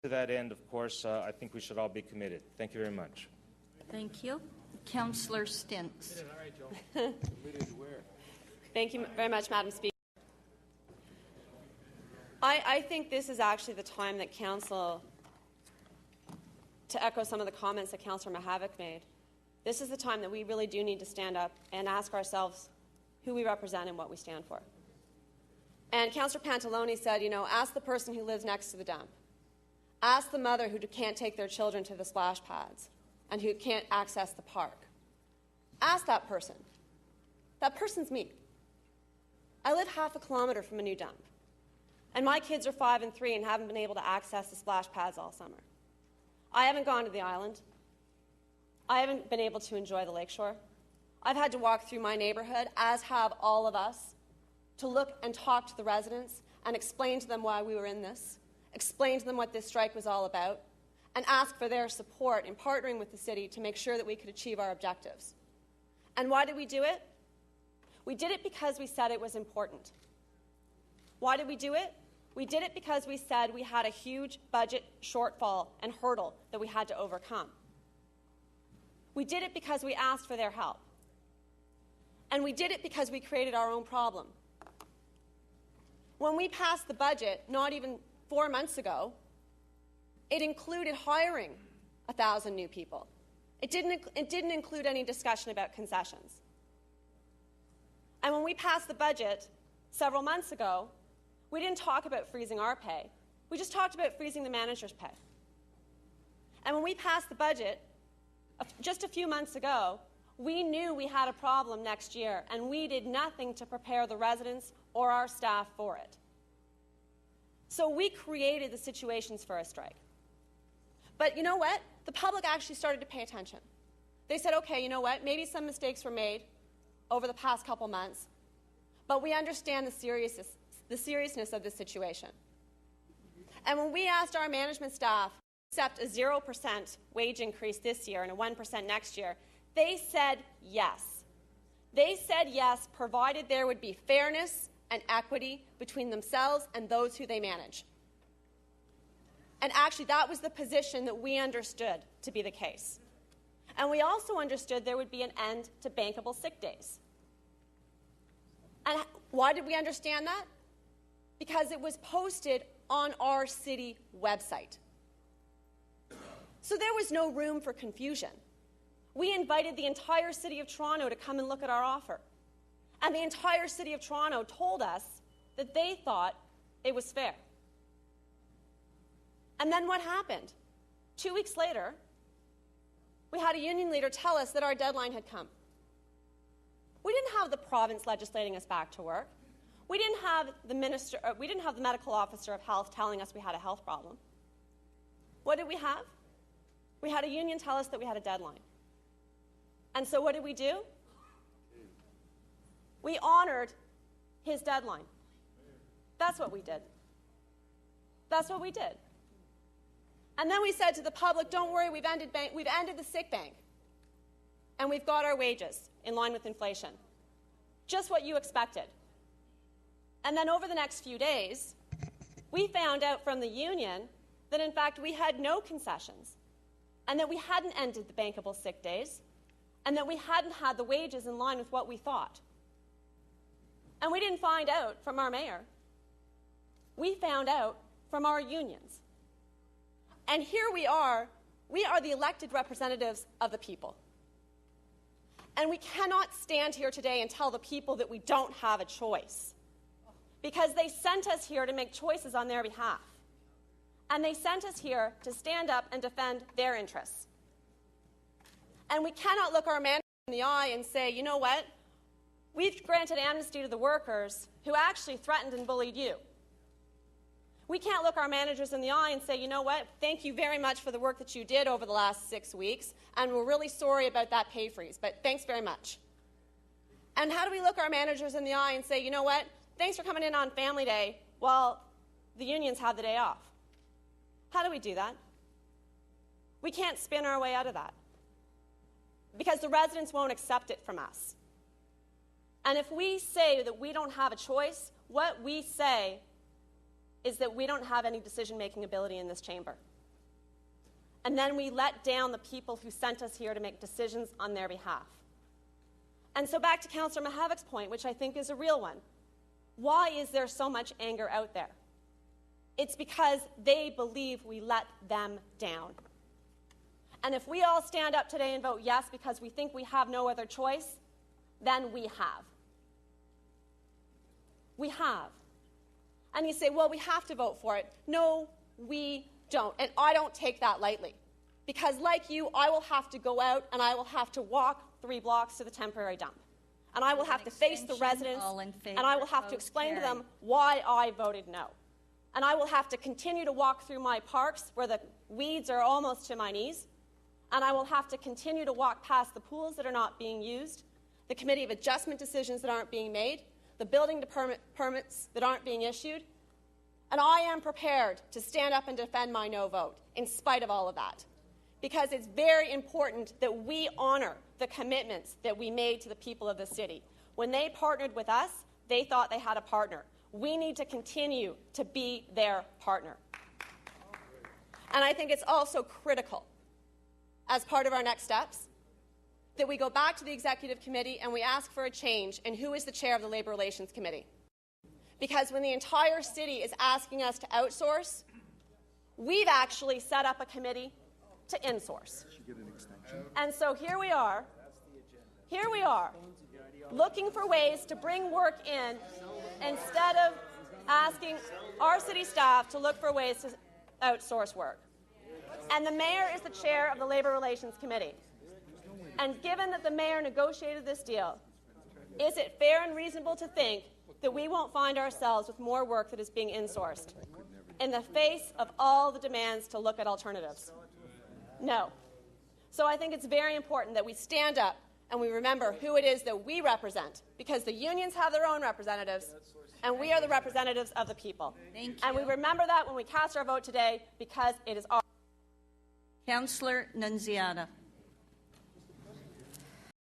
To that end, of course, I think we should all be committed. Thank you very much. Thank you. Councillor Stintz. Thank you very much, Madam Speaker. I think this is actually the time that Council, to echo some of the comments that Councillor Mahavik made, this is the time that we really do need to stand up and ask ourselves who we represent and what we stand for. And Councillor Pantalone said, you know, ask the person who lives next to the dump. Ask the mother who can't take their children to the splash pads and who can't access the park. Ask that person. That person's me. I live half a kilometre from a new dump. And my kids are 5 and 3 and haven't been able to access the splash pads all summer. I haven't gone to the island. I haven't been able to enjoy the lakeshore. I've had to walk through my neighbourhood, as have all of us, to look and talk to the residents and explain to them why we were in this, explain to them what this strike was all about, and ask for their support in partnering with the city to make sure that we could achieve our objectives. And why did we do it? We did it because we said it was important. Why did we do it? We did it because we said we had a huge budget shortfall and hurdle that we had to overcome. We did it because we asked for their help. And we did it because we created our own problem. When we passed the budget, not even 4 months ago, it included hiring 1,000 new people. It didn't include any discussion about concessions. And when we passed the budget several months ago, we didn't talk about freezing our pay. We just talked about freezing the manager's pay. And when we passed the budget just a few months ago, we knew we had a problem next year, and we did nothing to prepare the residents or our staff for it. So we created the situations for a strike. But you know what? The public actually started to pay attention. They said, okay, you know what? Maybe some mistakes were made over the past couple months, but we understand the seriousness of this situation. And when we asked our management staff to accept a 0% wage increase this year and a 1% next year, they said yes. They said yes, provided there would be fairness and equity between themselves and those who they manage. And actually, that was the position that we understood to be the case. And we also understood there would be an end to bankable sick days. And why did we understand that? Because it was posted on our city website. So there was no room for confusion. We invited the entire City of Toronto to come and look at our offer. And the entire City of Toronto told us that they thought it was fair. And then what happened? 2 weeks later, we had a union leader tell us that our deadline had come. We didn't have the province legislating us back to work. We didn't have the medical officer of health telling us we had a health problem. What did we have? We had a union tell us that we had a deadline. And so what did we do? We honored his deadline. That's what we did. That's what we did. And then we said to the public, don't worry, we've ended the sick bank. And we've got our wages in line with inflation. Just what you expected. And then over the next few days, we found out from the union that in fact we had no concessions, and that we hadn't ended the bankable sick days, and that we hadn't had the wages in line with what we thought. And we didn't find out from our mayor. We found out from our unions. And here we are the elected representatives of the people. And we cannot stand here today and tell the people that we don't have a choice, because they sent us here to make choices on their behalf. And they sent us here to stand up and defend their interests. And we cannot look our managers in the eye and say, you know what? We've granted amnesty to the workers who actually threatened and bullied you. We can't look our managers in the eye and say, you know what, thank you very much for the work that you did over the last 6 weeks, and we're really sorry about that pay freeze, but thanks very much. And how do we look our managers in the eye and say, you know what, thanks for coming in on Family Day while the unions have the day off? How do we do that? We can't spin our way out of that, because the residents won't accept it from us. And if we say that we don't have a choice, what we say is that we don't have any decision-making ability in this chamber. and then we let down the people who sent us here to make decisions on their behalf. And so back to Councillor Mahavik's point, which I think is a real one. Why is there so much anger out there? It's because they believe we let them down. And if we all stand up today and vote yes because we think we have no other choice, then we have. We have. And you say, well, we have to vote for it. No, we don't. And I don't take that lightly. Because like you, I will have to go out and I will have to walk 3 blocks to the temporary dump. And I will have to face the residents and I will have to explain to them why I voted no. And I will have to continue to walk through my parks where the weeds are almost to my knees. And I will have to continue to walk past the pools that are not being used, the committee of adjustment decisions that aren't being made, the building permits that aren't being issued. And I am prepared to stand up and defend my no vote in spite of all of that. Because it's very important that we honor the commitments that we made to the people of the city. When they partnered with us, they thought they had a partner. We need to continue to be their partner. And I think it's also critical, as part of our next steps, that we go back to the Executive Committee and we ask for a change in who is the chair of the Labour Relations Committee. Because when the entire city is asking us to outsource, we've actually set up a committee to insource. And so here we are, looking for ways to bring work in instead of asking our city staff to look for ways to outsource work. And the mayor is the chair of the Labour Relations Committee. And given that the mayor negotiated this deal, is it fair and reasonable to think that we won't find ourselves with more work that is being insourced in the face of all the demands to look at alternatives? No. So I think it's very important that we stand up and we remember who it is that we represent, because the unions have their own representatives and we are the representatives of the people. Thank you. And we remember that when we cast our vote today, because it is our... Councillor Nunziata.